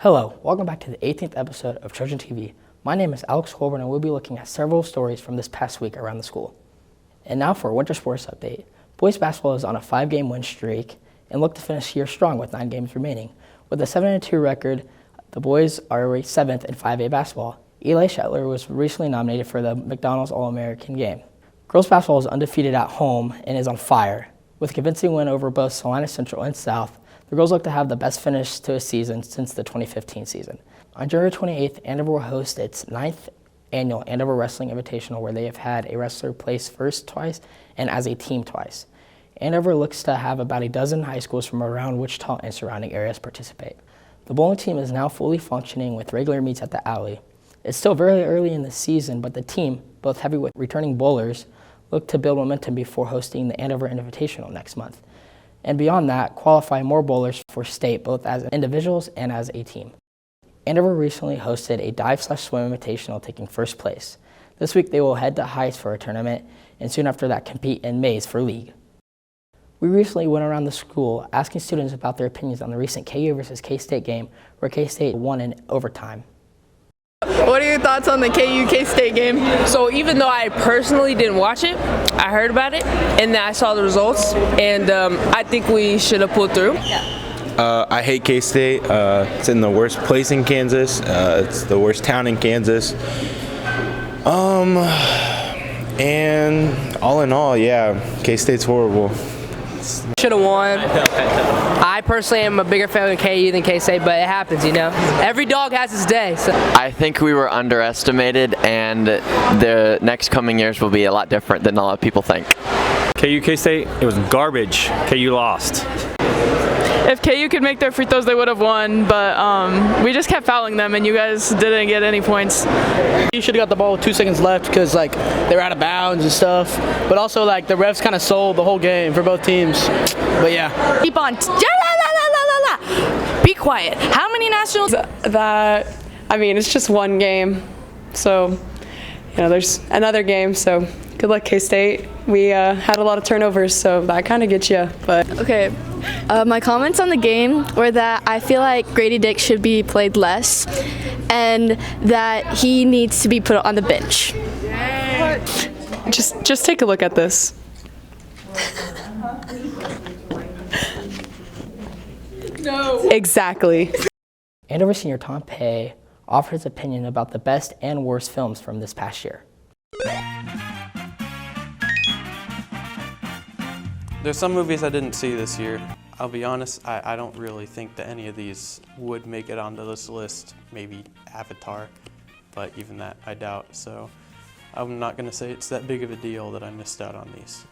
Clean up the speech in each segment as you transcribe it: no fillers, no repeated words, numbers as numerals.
Hello, welcome back to the 18th episode of Trojan TV. My name is Alex Colburn and we'll be looking at several stories from this past week around the school. And now for a winter sports update. Boys basketball is on a 5-game win streak and look to finish the year strong with 9 games remaining. With a 7-2 record, the boys are ranked 7th in 5A basketball. Eli Shetler was recently nominated for the McDonald's All-American game. Girls basketball is undefeated at home and is on fire. With a convincing win over both Salina Central and South, the girls look to have the best finish to a season since the 2015 season. On January 28th, Andover will host its 9th annual Andover Wrestling Invitational, where they have had a wrestler place first twice and as a team twice. Andover looks to have about a dozen high schools from around Wichita and surrounding areas participate. The bowling team is now fully functioning with regular meets at the alley. It's still very early in the season, but the team, both heavy with returning bowlers, look to build momentum before hosting the Andover Invitational next month. And beyond that, qualify more bowlers for state, both as individuals and as a team. Andover recently hosted a dive/swim invitational, taking first place. This week they will head to Heights for a tournament, and soon after that compete in Mays for league. We recently went around the school asking students about their opinions on the recent KU versus K-State game, where K-State won in overtime. What are your thoughts on the KU-KSTATE game? So even though I personally didn't watch it, I heard about it, and then I saw the results, and I think we should have pulled through. I hate K-State. It's in the worst place in Kansas. It's the worst town in Kansas. And all in all, yeah, K-State's horrible. Should have won. I personally am a bigger fan of KU than K-State, but it happens, you know. Every dog has his day. So. I think we were underestimated, and the next coming years will be a lot different than a lot of people think. KU-K-State, it was garbage. KU lost. If KU could make their free throws, they would have won, but we just kept fouling them, and you guys didn't get any points. You should have got the ball with 2 seconds left because they were out of bounds and stuff. But also the refs kind of sold the whole game for both teams. But yeah. Keep on. Be quiet. How many nationals? It's just one game, so there's another game. So good luck, K-State. We had a lot of turnovers, so that kind of gets you. But okay. My comments on the game were that I feel like Grady Dick should be played less and that he needs to be put on the bench. Just take a look at this. No. Exactly. Andover senior Tom Pay offered his opinion about the best and worst films from this past year. There's some movies I didn't see this year. I'll be honest, I don't really think that any of these would make it onto this list. Maybe Avatar, but even that I doubt. So I'm not going to say it's that big of a deal that I missed out on these.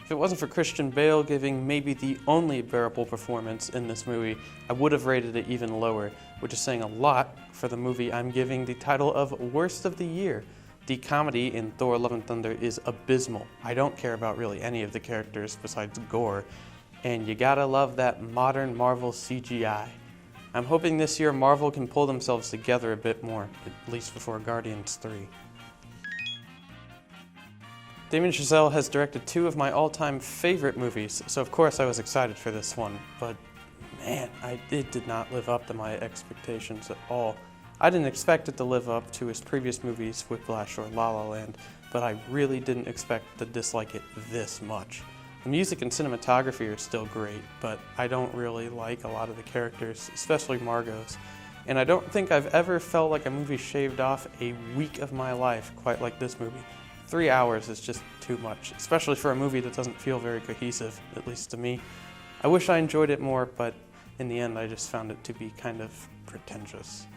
If it wasn't for Christian Bale giving maybe the only bearable performance in this movie, I would have rated it even lower, which is saying a lot for the movie I'm giving the title of Worst of the Year. The comedy in Thor: Love and Thunder is abysmal. I don't care about really any of the characters besides Gore, and you gotta love that modern Marvel CGI. I'm hoping this year Marvel can pull themselves together a bit more, at least before Guardians 3. Damien Chazelle has directed 2 of my all-time favorite movies, so of course I was excited for this one, but man, it did not live up to my expectations at all. I didn't expect it to live up to his previous movies, Whiplash or La La Land, but I really didn't expect to dislike it this much. The music and cinematography are still great, but I don't really like a lot of the characters, especially Margot's. And I don't think I've ever felt like a movie shaved off a week of my life quite like this movie. 3 hours is just too much, especially for a movie that doesn't feel very cohesive, at least to me. I wish I enjoyed it more, but in the end I just found it to be kind of pretentious.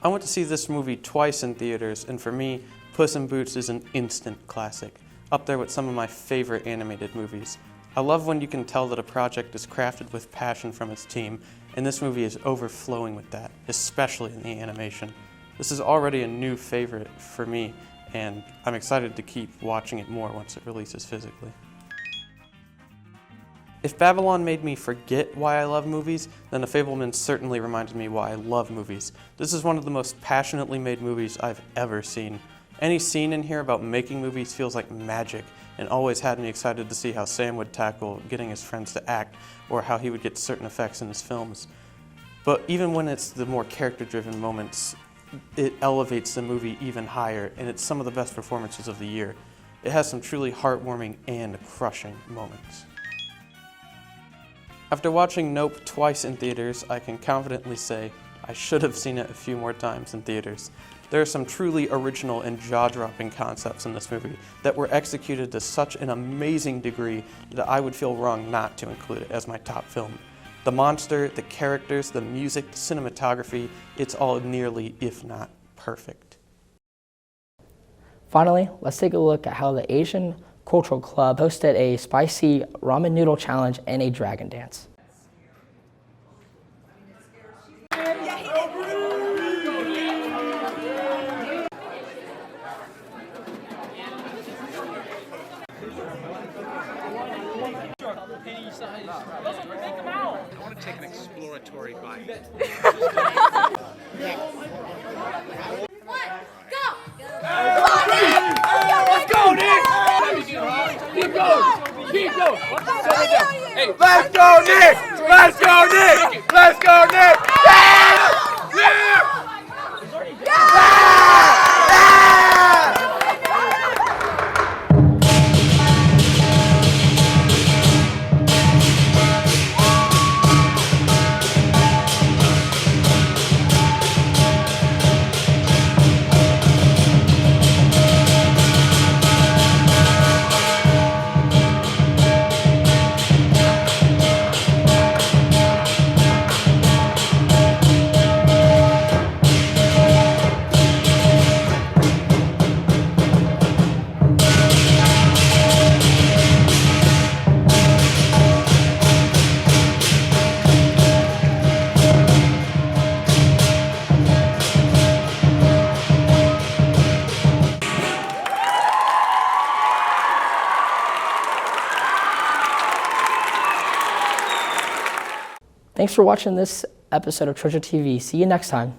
I went to see this movie twice in theaters, and for me, Puss in Boots is an instant classic, up there with some of my favorite animated movies. I love when you can tell that a project is crafted with passion from its team, and this movie is overflowing with that, especially in the animation. This is already a new favorite for me, and I'm excited to keep watching it more once it releases physically. If Babylon made me forget why I love movies, then The Fabelmans certainly reminded me why I love movies. This is one of the most passionately made movies I've ever seen. Any scene in here about making movies feels like magic, and always had me excited to see how Sam would tackle getting his friends to act or how he would get certain effects in his films. But even when it's the more character-driven moments, it elevates the movie even higher, and it's some of the best performances of the year. It has some truly heartwarming and crushing moments. After watching Nope twice in theaters, I can confidently say I should have seen it a few more times in theaters. There are some truly original and jaw-dropping concepts in this movie that were executed to such an amazing degree that I would feel wrong not to include it as my top film. The monster, the characters, the music, the cinematography, it's all nearly, if not perfect. Finally, let's take a look at how the Asian Cultural Club hosted a spicy ramen noodle challenge and a dragon dance. I want to take an exploratory bite. Let's go, Nick! Keep going! Keep going! Hey, let's go, Nick! Let's go, Nick! Let's go, Nick! Yeah! Yeah! Yeah! Thanks for watching this episode of Trojan TV. See you next time.